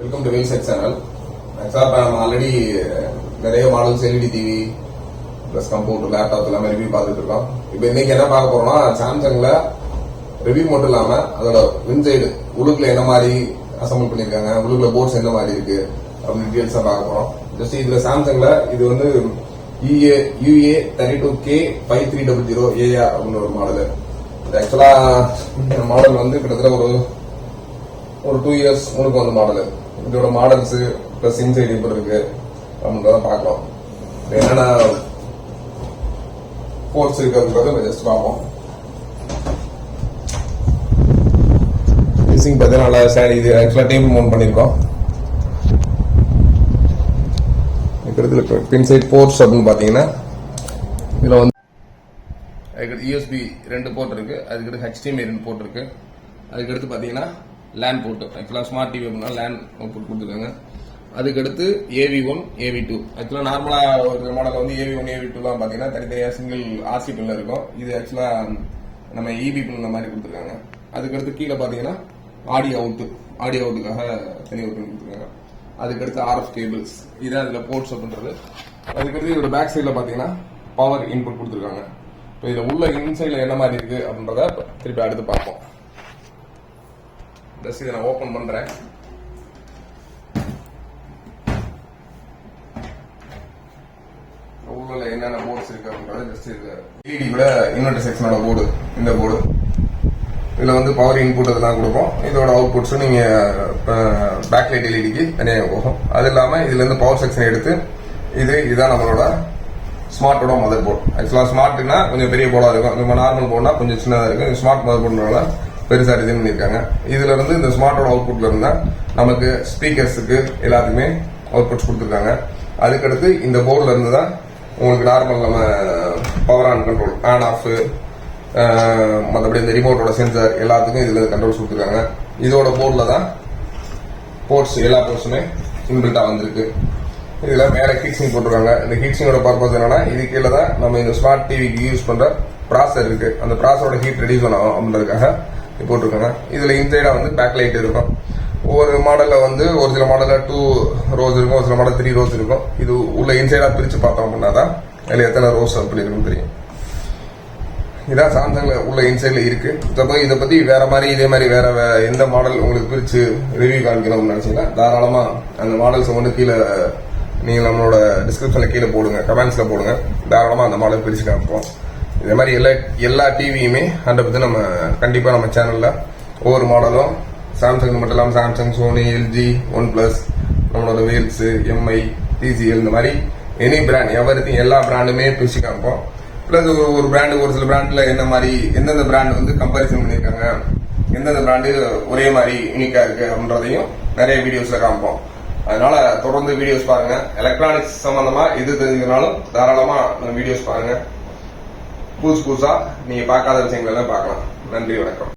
Welcome to வேல்செட் channel. ஆக்சுவலாக நம்ம already நிறைய models LED TV plus computer laptop எல்லாமே ரிவ்யூ பார்த்துட்டு இருக்கோம். இப்போ இன்னைக்கு என்ன பார்க்க போறோம்னா சாம்சங்ல ரிவ்யூ மட்டும் இல்லாம அதோட இன்சைடு உள்ளுக்குள்ள என்ன மாதிரி அசம்பிள் பண்ணிருக்காங்க, உள்ளுக்குள்ள போர்ட்ஸ் என்ன மாதிரி இருக்கு அப்படின்னு டீடைல்ஸா பார்க்க போறோம். ஜஸ்ட் இதுல சாம்சங்ல இது வந்து UA 32K5300 AR அப்படின்னு ஒரு மாடல். இது ஆக்சுவலா இந்த மாடல் வந்து கிட்டத்தட்ட ஒரு 2 இயர்ஸ் முழுக்க வந்த மாடல். இதோட மாடல்ஸ் பிளஸ் இன்சைட் எப்படி இருக்கு அப்படின்றத பார்க்கலாம். என்னென்ன போர்ட்ஸ் இருக்கு அப்படின்றத ஜஸ்ட் பார்ப்போம். மிக்சிங் பார்த்தீங்கன்னா இது ஆக்சுவலா டேபிள் மவுண்ட் பண்ணிருக்கோம். இன்சைட் போர்ட்ஸ் அப்படின்னு பாத்தீங்கன்னா இதுல வந்து USB 2 போர்ட் இருக்கு, அதுக்கடுத்து HDMI 2 போர்ட் இருக்கு, அதுக்கடுத்து பாத்தீங்கன்னா லேன் போர்ட். ஆக்சுவலா ஸ்மார்ட் டிவி அப்படின்னா லேன் போர்ட் கொடுத்துருக்காங்க. அதுக்கடுத்து AV1 AV2. ஆக்சுவலா நார்மலா ஒரு மாடல் வந்து AV1 AV2 தான் பாத்தீங்கன்னா தனித்தனியா சிங்கிள் RC பின்ல இருக்கும். இது ஆக்சுவலா நம்ம EB பின் மாதிரி கொடுத்துருக்காங்க. அதுக்கடுத்து கீழே பாத்தீங்கன்னா ஆடியோ அவுட்டுக்காக தனி ஒரு பின் கொடுத்துருக்காங்க. அதுக்கடுத்து RF கேபிள்ஸ், இதான் இதுல போர்ட்ஸ் அப்படின்றது. அதுக்கடுத்து இதோட பேக் சைட்ல பாத்தீங்கன்னா பவர் இன்புட் கொடுத்துருக்காங்க. இப்போ இதுல உள்ள இன்சைட்ல என்ன மாதிரி இருக்கு அப்படின்றத திருப்பி அடுத்து பார்ப்போம். ஜஸ்ட் இதை நான் ஓபன் பண்றேன். உள்ள என்னென்ன போர்ட்ஸ் இருக்கு அப்படின்றத ஜஸ்ட் இது LED கூட இன்வெர்டர் செக்ஷனோட போர்டு, இந்த போர்டு. இதுல வந்து பவர் இன்புட் அதெல்லாம் கொடுக்கும். இதோட அவுட்புட்ஸும் நீங்க பேக் லைட் எல்இடிக்கு தனியாக போகும். அது இல்லாம இதுல இருந்து பவர் செக்ஷன் எடுத்து இதுதான் நம்மளோட ஸ்மார்ட்டோட மதர் போர்டு. ஆக்சுவலா ஸ்மார்ட்னா கொஞ்சம் பெரிய போர்டா இருக்கும், நம்ம நார்மல் போர்டுனா கொஞ்சம் சின்னதா இருக்கும். ஸ்மார்ட் மதர் போர்டுனால பெருசா டிசைன் பண்ணிருக்காங்க. இதுல இருந்து இந்த ஸ்மார்ட்டோட அவுட்புட்ல இருந்தா நமக்கு ஸ்பீக்கர்ஸுக்கு எல்லாத்துக்குமே அவுட்புட்ஸ் கொடுத்துருக்காங்க. அதுக்கடுத்து இந்த போர்டுல இருந்து தான் உங்களுக்கு நார்மல் நம்ம power on control, on off, மற்றபடி இந்த ரிமோட்டோட சென்சார் எல்லாத்துக்கும் இதுல கண்ட்ரோல்ஸ் கொடுத்துருக்காங்க. இதோட போர்ட்ல தான் போர்ட்ஸ் எல்லா போர்ட்ஸுமே இன்பில்ட்டா வந்திருக்கு. இதுல மேல ஹீட்ஸிங் போட்டிருக்காங்க. இந்த ஹீட்ஸிங்கோட பர்பஸ் என்னன்னா இது கீழே தான் நம்ம இந்த ஸ்மார்ட் டிவிக்கு யூஸ் பண்ற ப்ராசர் இருக்கு, அந்த ப்ராசரோட ஹீட் ரெடியூஸ் ஆகும் அப்படின்றதுக்காக போட்டிருக்காங்க. இதுல இன்சைடா வந்து பேக் லைட் இருக்கும். ஒவ்வொரு மாடல்ல வந்து ஒரு சில மாடல்ல 2 ரோஸ் இருக்கும், ஒரு சில மாடல் 3 ரோஸ் இருக்கும். இது உள்ள இன்சைடா பிரிச்சு பார்த்தோம் அப்படின்னா தான் அதுல எத்தனை ரோஸ் அப்படி இருக்குன்னு தெரியும். இதான் சாம்சங்ல உள்ள இன்சைட்ல இருக்கு. இதை பத்தி வேற மாதிரி இதே மாதிரி வேற எந்த மாடல் உங்களுக்கு பிரிச்சு ரிவ்யூ காமிக்கணும்னு நினைச்சீங்கன்னா தாராளமா அந்த மாடல்ஸ் வந்து கீழே நீங்க நம்மளோட டிஸ்கிரிப்ஷன்ல கீழே போடுங்க, கமெண்ட்ஸ்ல போடுங்க. தாராளமா அந்த மாடல் பிரிச்சு காமிப்போம். இதே மாதிரி எல்லா டிவியுமே அதை பத்தி நம்ம கண்டிப்பா நம்ம சேனல்ல ஒவ்வொரு மாடலும் சாம்சங் மட்டும் இல்லாமல் சாம்சங், சோனி, LG, OnePlus, நம்மளோட வேல்ஸ், MI, TCL இந்த மாதிரி எனி பிராண்ட் எவரிதிங் எல்லா பிராண்டுமே பிரிச்சு காமிப்போம். பிளஸ் ஒரு பிராண்டு ஒரு சில பிராண்ட்ல என்ன மாதிரி எந்தெந்த பிராண்ட் வந்து கம்பேரிசன் பண்ணியிருக்காங்க, எந்தெந்த பிராண்டு ஒரே மாதிரி யூனிக்கா இருக்கு அப்படின்றதையும் நிறைய வீடியோஸ்ல காமிப்போம். அதனால தொடர்ந்து வீடியோஸ் பாருங்க. எலக்ட்ரானிக்ஸ் சம்பந்தமா எது தெரிஞ்சதுனாலும் தாராளமா வீடியோஸ் பாருங்க. புதுசா நீங்க பார்க்காத விஷயங்கள் எல்லாம் பார்க்கலாம். நன்றி, வணக்கம்.